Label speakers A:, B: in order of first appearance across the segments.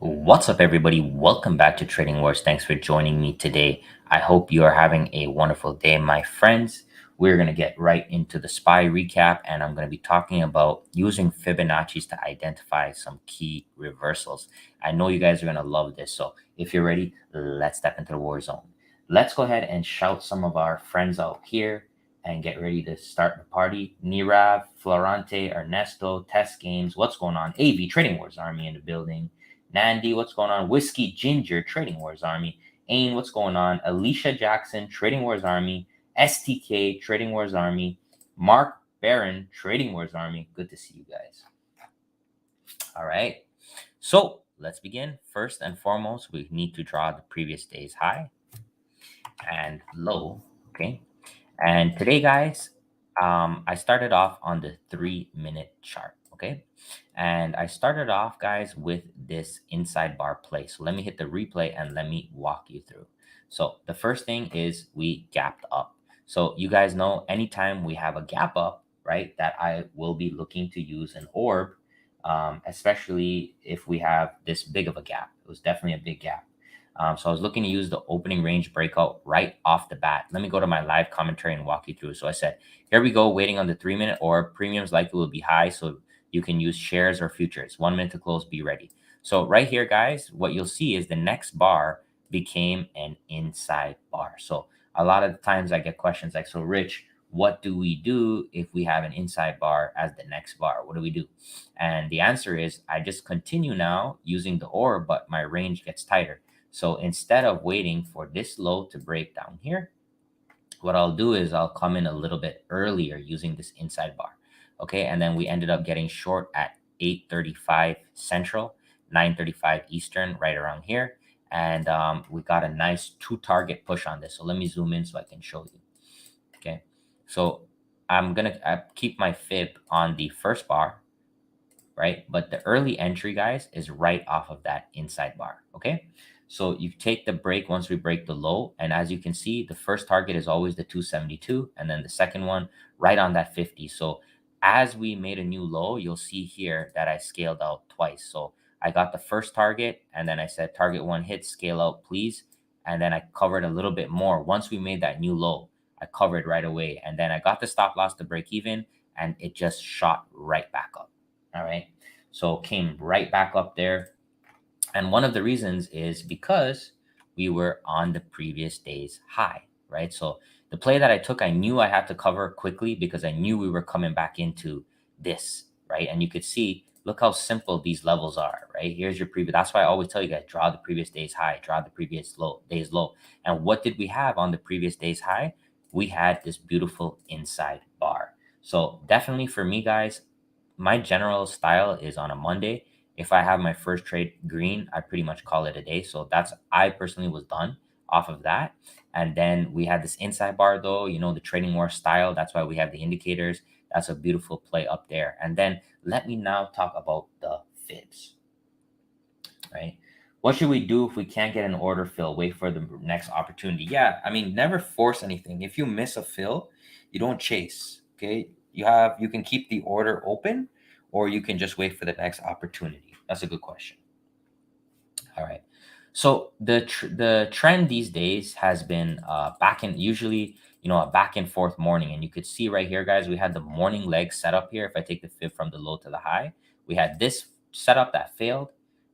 A: What's up, everybody? Welcome back to Trading Wars. Thanks for joining me today. I hope you are having a wonderful day, my friends. We're going to get right into the SPY recap, and I'm going to be talking about using Fibonacci's to identify some key reversals. I know you guys are going to love this. So if you're ready, let's step into the war zone. Let's go ahead and shout some of our friends out here and get ready to start the party. Nirav, Florante, Ernesto, Test Games. What's going on? AV, Trading Wars Army in the building. Nandy, what's going on? Whiskey Ginger, Trading Wars Army. Ain, what's going on? Alicia Jackson, Trading Wars Army. STK, Trading Wars Army. Mark Barron, Trading Wars Army. Good to see you guys. All right. So let's begin. First and foremost, we need to draw the previous day's high and low. Okay. And today, guys, I started off on the 3-minute chart. Okay. And I started off, guys, with this inside bar play. So let me hit the replay and let me walk you through. So the first thing is we gapped up. So you guys know anytime we have a gap up, right, that I will be looking to use an orb, especially if we have this big of a gap. It was definitely a big gap. So I was looking to use the opening range breakout right off the bat. Let me go to my live commentary and walk you through. So I said, here we go, waiting on the 3-minute orb. Premiums likely will be high, so you can use shares or futures. 1 minute to close, be ready. So right here, guys, what you'll see is the next bar became an inside bar. So a lot of the times I get questions like, so Rich, what do we do if we have an inside bar as the next bar? What do we do? And the answer is I just continue now using the orb, but my range gets tighter. So instead of waiting for this low to break down here, what I'll do is I'll come in a little bit earlier using this inside bar. Okay. And then we ended up getting short at 8:35 Central, 9:35 Eastern, right around here. And we got a nice 2-target push on this. So let me zoom in so I can show you. Okay. So I'm going to keep my fib on the first bar, right? But the early entry, guys, is right off of that inside bar. Okay. So you take the break once we break the low. And as you can see, the first target is always the 272. And then the second one right on that 50. So as we made a new low, you'll see here that I scaled out twice. So I got the first target and then I said target one hit, scale out, please. And then I covered a little bit more. Once we made that new low, I covered right away. And then I got the stop loss to break even and it just shot right back up. All right. So came right back up there. And one of the reasons is because we were on the previous day's high, right? So the play that I took, I knew I had to cover quickly because I knew we were coming back into this, right? And you could see, look how simple these levels are, right? Here's your previous. That's why I always tell you guys, draw the previous day's high, draw the previous day's low. And what did we have on the previous day's high? We had this beautiful inside bar. So definitely for me, guys, my general style is on a Monday. If I have my first trade green, I pretty much call it a day. So that's, I personally was done off of that. And then we had this inside bar though, the trading war style. That's why we have the indicators. That's a beautiful play up there. And then let me now talk about the fibs, right? What should we do if we can't get an order fill? Wait for the next opportunity. Yeah, I mean, never force anything. If you miss a fill, you don't chase. Okay, you can keep the order open, or you can just wait for the next opportunity. That's a good question. All right. So the trend these days has been back and usually a back and forth morning, and you could see right here, guys, we had the morning leg set up here. If I take the fib from the low to the high, we had this setup that failed,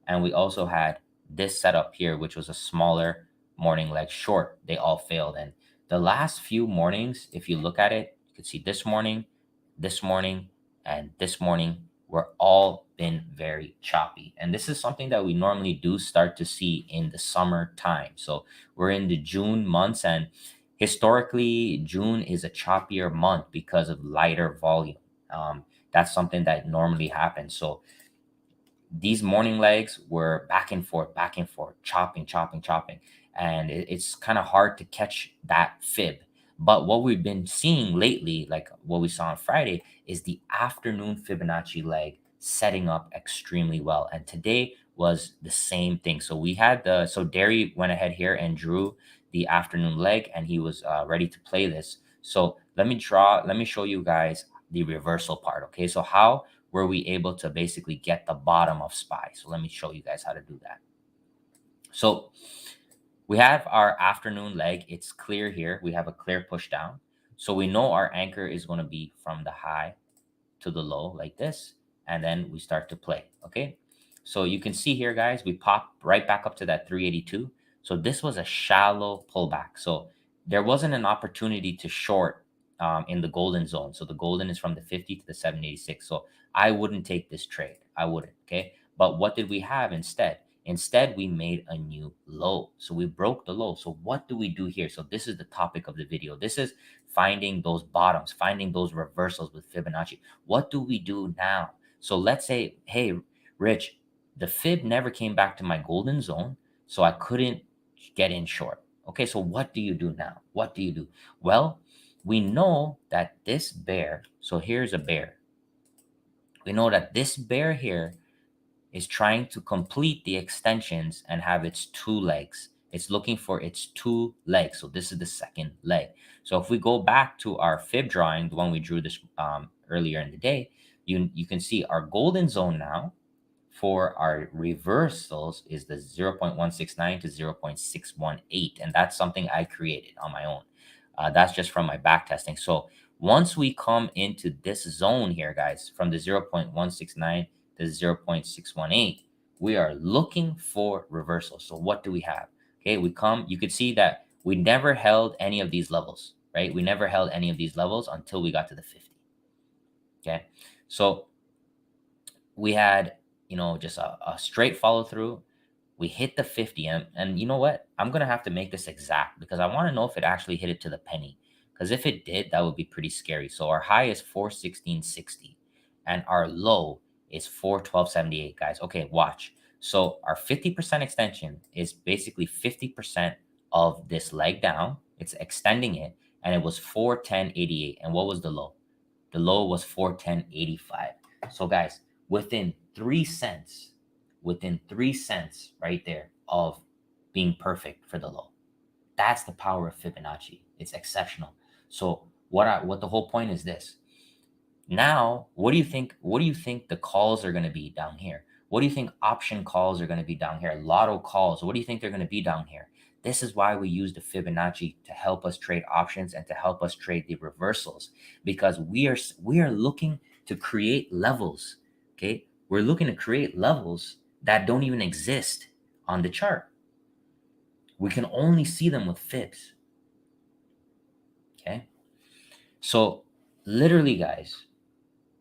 A: and we also had this setup here, which was a smaller morning leg short. They all failed, and the last few mornings, if you look at it, you can see this morning, and this morning were all been very choppy. And this is something that we normally do start to see in the summertime. So we're in the June months, and historically, June is a choppier month because of lighter volume. That's something that normally happens. So these morning legs were back and forth, chopping, chopping, chopping. And it's kind of hard to catch that fib. But what we've been seeing lately, like what we saw on Friday, is the afternoon Fibonacci leg setting up extremely well. And today was the same thing. So we had so Derry went ahead here and drew the afternoon leg, and he was ready to play this. So let me show you guys the reversal part. Okay. So how were we able to basically get the bottom of SPY? So let me show you guys how to do that. So we have our afternoon leg. It's clear here. We have a clear push down. So we know our anchor is going to be from the high to the low like this. And then we start to play. Okay. So you can see here, guys, we pop right back up to that 382. So this was a shallow pullback. So there wasn't an opportunity to short in the golden zone. So the golden is from the 50 to the 786. So I wouldn't take this trade. I wouldn't. Okay. But what did we have instead? Instead, we made a new low. So we broke the low. So what do we do here? So this is the topic of the video. This is finding those bottoms, finding those reversals with Fibonacci. What do we do now? So let's say, hey, Rich, the fib never came back to my golden zone, so I couldn't get in short. Okay, so what do you do now? What do you do? Well, we know that this bear, so here's a bear. We know that this bear here is trying to complete the extensions and have its two legs. It's looking for its two legs. So this is the second leg. So if we go back to our fib drawing, the one we drew this earlier in the day, you can see our golden zone now for our reversals is the 0.169 to 0.618. And that's something I created on my own. That's just from my back testing. So once we come into this zone here, guys, from the 0.169 to 0.618, we are looking for reversals. So what do we have? Okay, you could see that we never held any of these levels, right? We never held any of these levels until we got to the 50. Okay, so we had, just a straight follow through. We hit the 50, and you know what? I'm going to have to make this exact because I want to know if it actually hit it to the penny. Because if it did, that would be pretty scary. So our high is 416.60 and our low is 412.78, guys. Okay, watch. So our 50% extension is basically 50% of this leg down. It's extending it, and it was 410.88. And what was the low? The low was 410.85. So guys, within 3 cents right there of being perfect for the low. That's the power of Fibonacci. It's exceptional. So what the whole point is this. Now, what do you think the calls are going to be down here? What do you think option calls are going to be down here? Lotto calls. What do you think they're going to be down here? This is why we use the Fibonacci to help us trade options and to help us trade the reversals, because we are looking to create levels. Okay? We're looking to create levels that don't even exist on the chart. We can only see them with fibs. Okay? So literally, guys,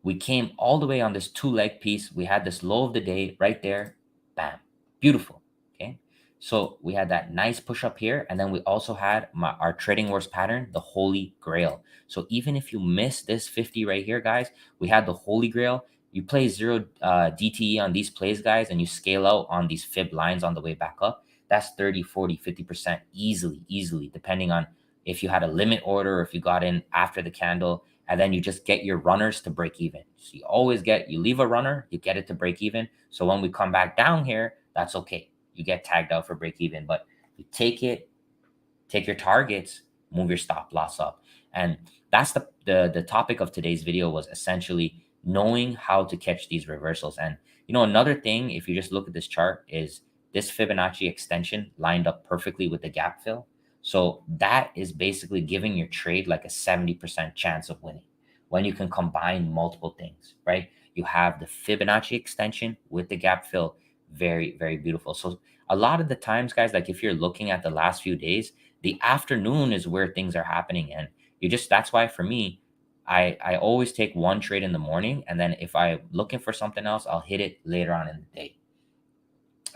A: we came all the way on this two-leg piece. We had this low of the day right there. Bam. Beautiful. Okay. So we had that nice push up here. And then we also had our trading wars pattern, the Holy Grail. So even if you miss this 50 right here, guys, we had the Holy Grail. You play zero DTE on these plays, guys, and you scale out on these fib lines on the way back up. That's 30, 40, 50% easily, depending on if you had a limit order or if you got in after the candle. And then you just get your runners to break even. So you leave a runner, you get it to break even. So when we come back down here, that's okay. You get tagged out for break even, but you take your targets, move your stop loss up. And that's the topic of today's video, was essentially knowing how to catch these reversals. And another thing, if you just look at this chart, is this Fibonacci extension lined up perfectly with the gap fill. So that is basically giving your trade like a 70% chance of winning when you can combine multiple things, right? You have the Fibonacci extension with the gap fill. Very, very beautiful. So a lot of the times, guys, like if you're looking at the last few days, the afternoon is where things are happening. And that's why for me, I always take one trade in the morning. And then if I'm looking for something else, I'll hit it later on in the day.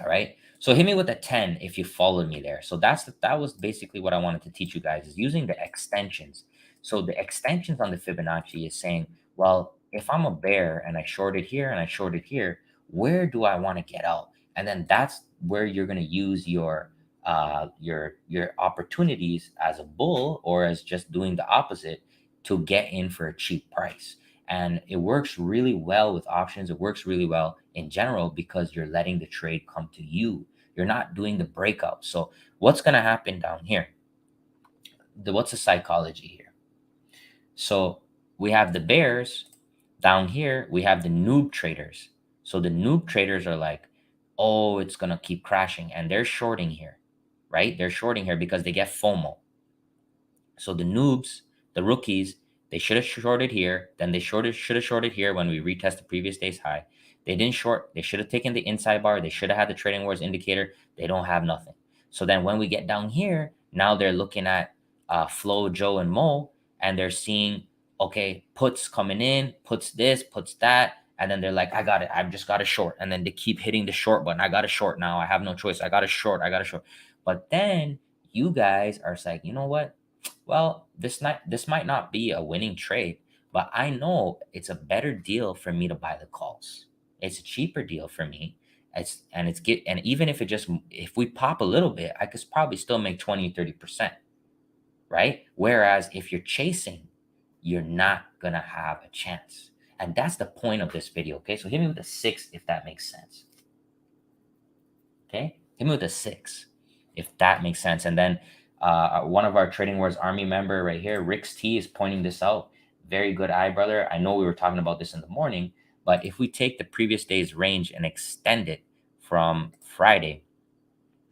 A: All right. So hit me with a 10 if you followed me there. So that was basically what I wanted to teach you guys, is using the extensions. So the extensions on the Fibonacci is saying, well, if I'm a bear and I shorted here and I shorted here, where do I want to get out? And then that's where you're going to use your opportunities as a bull, or as just doing the opposite, to get in for a cheap price. And it works really well with options. It works really well in general because you're letting the trade come to you. You're not doing the breakout. So what's going to happen down here? What's the psychology here? So we have the bears. Down here, we have the noob traders. So the noob traders are like, oh, it's going to keep crashing. And they're shorting here, right? They're shorting here because they get FOMO. So the noobs, the rookies, they should have shorted here. Then they should have shorted here when we retest the previous day's high. They didn't short. They should have taken the inside bar. They should have had the trading wars indicator. They don't have nothing. So then when we get down here, now they're looking at Flo, Joe, and Mo, and they're seeing, okay, puts coming in, puts this, puts that. And then they're like, I got it. I've just got a short. And then they keep hitting the short button. I got a short now. I have no choice. I got a short. I got a short. But then you guys are like, you know what? Well, this might not be a winning trade, but I know it's a better deal for me to buy the calls. It's a cheaper deal for me. And even if if we pop a little bit, I could probably still make 20-30%, right? Whereas if you're chasing, you're not gonna have a chance. And that's the point of this video. Okay. So hit me with a 6 if that makes sense. Okay. Hit me with a 6 if that makes sense. And then one of our Trading Wars Army member right here, Rick's T, is pointing this out. Very good eye, brother. I know we were talking about this in the morning, but if we take the previous day's range and extend it from Friday,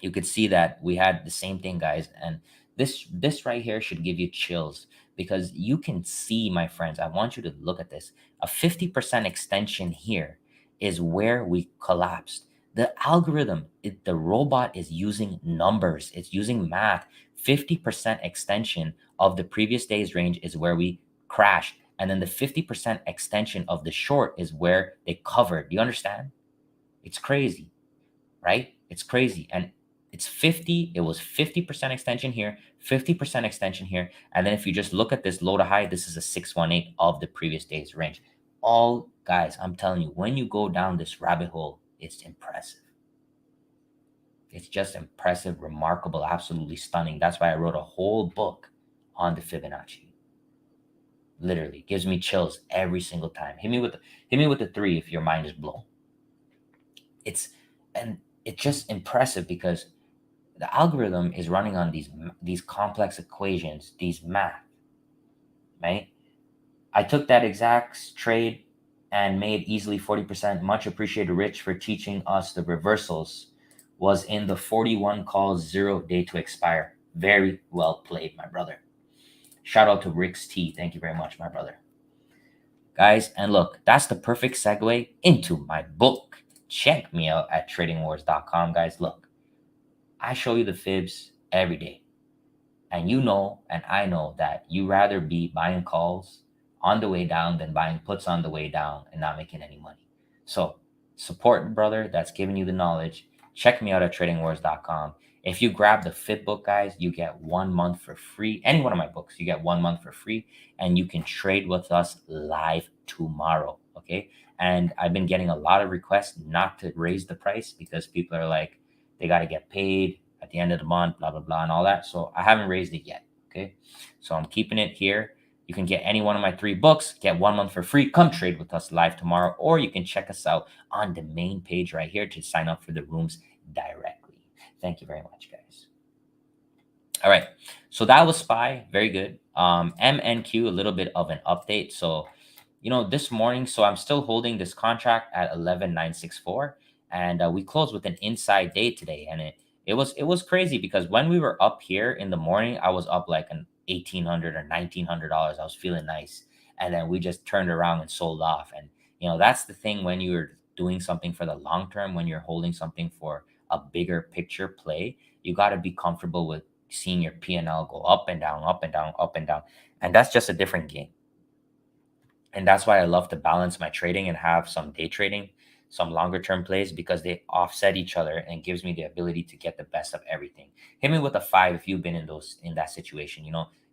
A: you could see that we had the same thing, guys. And this right here should give you chills, because you can see, my friends, I want you to look at this. A 50% extension here is where we collapsed. The algorithm, the robot is using numbers, it's using math. 50% extension of the previous day's range is where we crashed. And then the 50% extension of the short is where they covered. Do you understand? It's crazy, right? It's crazy. And it was 50% extension here, 50% extension here. And then if you just look at this low to high, this is a 618 of the previous day's range. All guys, I'm telling you, when you go down this rabbit hole, it's impressive. It's just impressive, remarkable, absolutely stunning. That's why I wrote a whole book on the Fibonacci. Literally gives me chills every single time. Hit me with the 3 if your mind is blown. It's just impressive because the algorithm is running on these complex equations, these math, right? I took that exact trade and made easily 40%. Much appreciated, Rich, for teaching us the reversals. Was in the 41 calls, 0 day to expire. Very well played, my brother. Shout out to Rick's T. Thank you very much, my brother. Guys, and look, that's the perfect segue into my book. Check me out at tradingwars.com, guys. Look, I show you the fibs every day. And you know, and I know that you rather be buying calls on the way down than buying puts on the way down and not making any money. So support the brother that's giving you the knowledge. Check me out at tradingwars.com. If you grab the Fib book, guys, you get 1 month for free. Any one of my books, you get 1 month for free, and you can trade with us live tomorrow. Okay. And I've been getting a lot of requests not to raise the price because people are like, they got to get paid at the end of the month, blah, blah, blah, and all that. So I haven't raised it yet. Okay. So I'm keeping it here. You can get any one of my 3 books, get 1 month for free. Come trade with us live tomorrow, or you can check us out on the main page right here to sign up for the rooms directly. Thank you very much, guys. All right. So that was SPY. Very good. MNQ, a little bit of an update. So, this morning, so I'm still holding this contract at 11,964, and we closed with an inside day today, and it was crazy because when we were up here in the morning, I was up like an $1,800 or $1,900. I was feeling nice, and then we just turned around and sold off. And that's the thing when you're doing something for the long term, when you're holding something for a bigger picture play, you got to be comfortable with seeing your P&L go up and down, up and down, up and down, and that's just a different game. And that's why I love to balance my trading and have some day trading, some longer term plays, because they offset each other and gives me the ability to get the best of everything. Hit me with a 5 if you've been in that situation.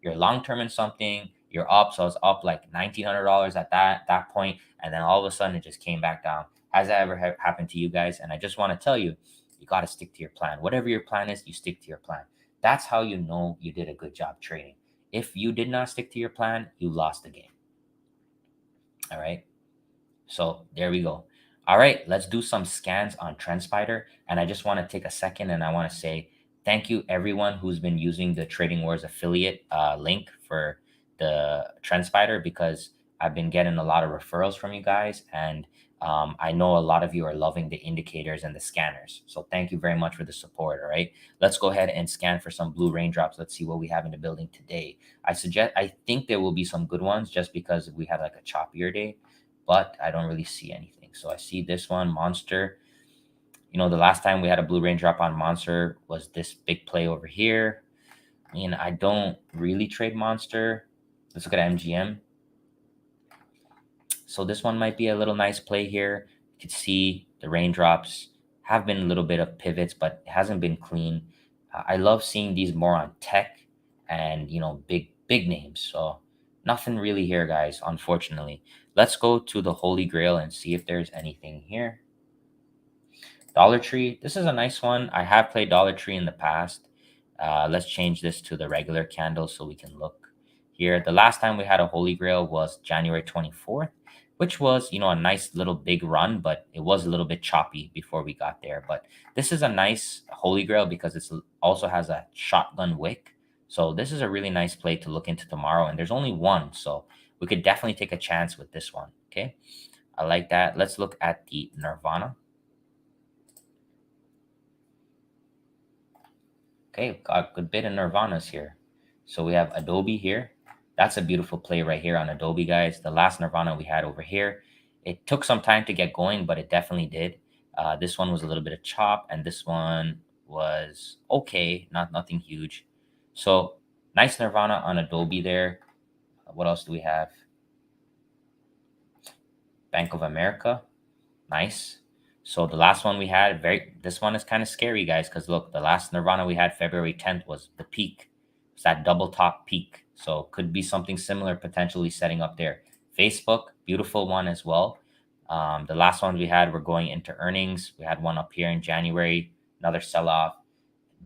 A: You're long term in something, you're up. So I was up like $1,900 at that point, and then all of a sudden it just came back down. Has that ever happened to you guys? And I just want to tell you, you got to stick to your plan. Whatever your plan is, you stick to your plan. That's how you know you did a good job trading. If you did not stick to your plan, you lost the game. All right. So there we go. All right. Let's do some scans on Trendspider. And I just want to take a second and I want to say thank you, everyone who's been using the Trading Wars affiliate link for the Trendspider, because I've been getting a lot of referrals from you guys, and I know a lot of you are loving the indicators and the scanners. So thank you very much for the support. All right, let's go ahead and scan for some blue raindrops. Let's see what we have in the building today. I think there will be some good ones just because we had like a choppier day, but I don't really see anything. So I see this one, Monster. The last time we had a blue raindrop on Monster was this big play over here. I don't really trade Monster. Let's look at MGM. So this one might be a little nice play here. You can see the raindrops have been a little bit of pivots, but it hasn't been clean. I love seeing these more on tech and, big names. So nothing really here, guys, unfortunately. Let's go to the Holy Grail and see if there's anything here. Dollar Tree, this is a nice one. I have played Dollar Tree in the past. Let's change this to the regular candle so we can look here. The last time we had a Holy Grail was January 24th, which was, a nice little big run, but it was a little bit choppy before we got there. But this is a nice Holy Grail because it also has a shotgun wick. So this is a really nice play to look into tomorrow. And there's only one, so we could definitely take a chance with this one. Okay, I like that. Let's look at the Nirvana. Okay, got a good bit of Nirvanas here. So we have Adobe here. That's a beautiful play right here on Adobe, guys. The last Nirvana we had over here, it took some time to get going, but it definitely did. This one was a little bit of chop, and this one was okay, nothing huge. So nice Nirvana on Adobe there. What else do we have? Bank of America. Nice. So the last one we had, this one is kind of scary, guys, because look, the last Nirvana we had February 10th was the peak. It's that double top peak. So could be something similar potentially setting up there. Facebook, beautiful one as well. The last ones we had were going into earnings. We had one up here in January, another sell-off.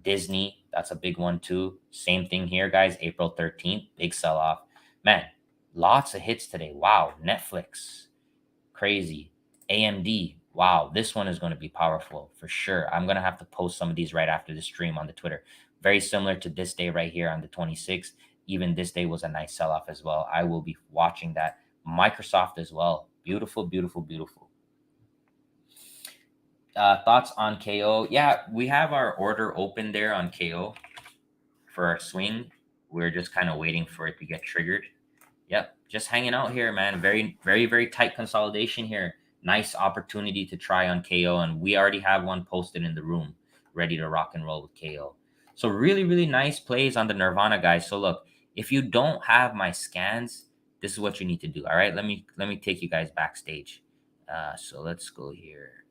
A: Disney, that's a big one too. Same thing here, guys. April 13th, big sell-off. Man, lots of hits today. Wow. Netflix, crazy. AMD, wow, this one is going to be powerful for sure. I'm going to have to post some of these right after the stream on the Twitter. Very similar to this day right here on the 26th. Even this day was a nice sell-off as well. I will be watching that. Microsoft as well. Beautiful, beautiful, beautiful. Thoughts on KO? Yeah, we have our order open there on KO for our swing. We're just kind of waiting for it to get triggered. Yep, just hanging out here, man. Very, very, very tight consolidation here. Nice opportunity to try on KO, and we already have one posted in the room, ready to rock and roll with KO. So really, really nice plays on the Nirvana, guys. So look, if you don't have my scans, this is what you need to do. All right, let me take you guys backstage. So let's go here.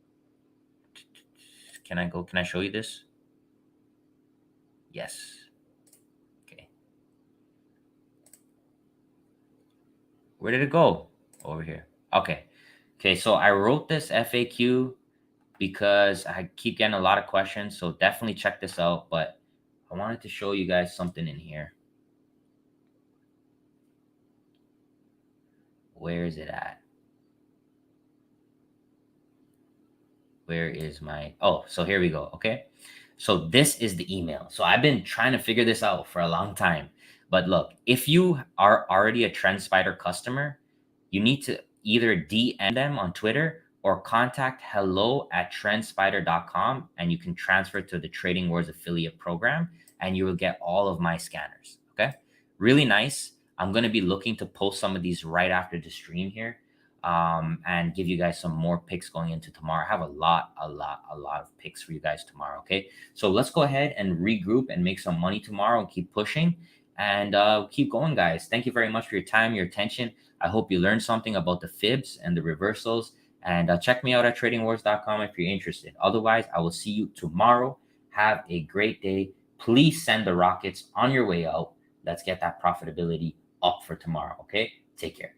A: Can I go? Can I show you this? Yes. Okay. Where did it go? Over here. Okay. Okay, so I wrote this FAQ because I keep getting a lot of questions, so definitely check this out. But I wanted to show you guys something in here. Where is it at? Where is my... Oh, so here we go. Okay. So this is the email. So I've been trying to figure this out for a long time. But look, if you are already a Trendspider customer, you need to either DM them on Twitter or contact hello@trendspider.com, and you can transfer to the Trading Wars affiliate program and you will get all of my scanners. Okay. Really nice. I'm going to be looking to post some of these right after the stream here, and give you guys some more picks going into tomorrow. I have a lot of picks for you guys tomorrow. Okay. So let's go ahead and regroup and make some money tomorrow and keep pushing and keep going, guys. Thank you very much for your time, your attention. I hope you learned something about the fibs and the reversals. And check me out at tradingwars.com if you're interested. Otherwise, I will see you tomorrow. Have a great day. Please send the rockets on your way out. Let's get that profitability up for tomorrow. Okay. Take care.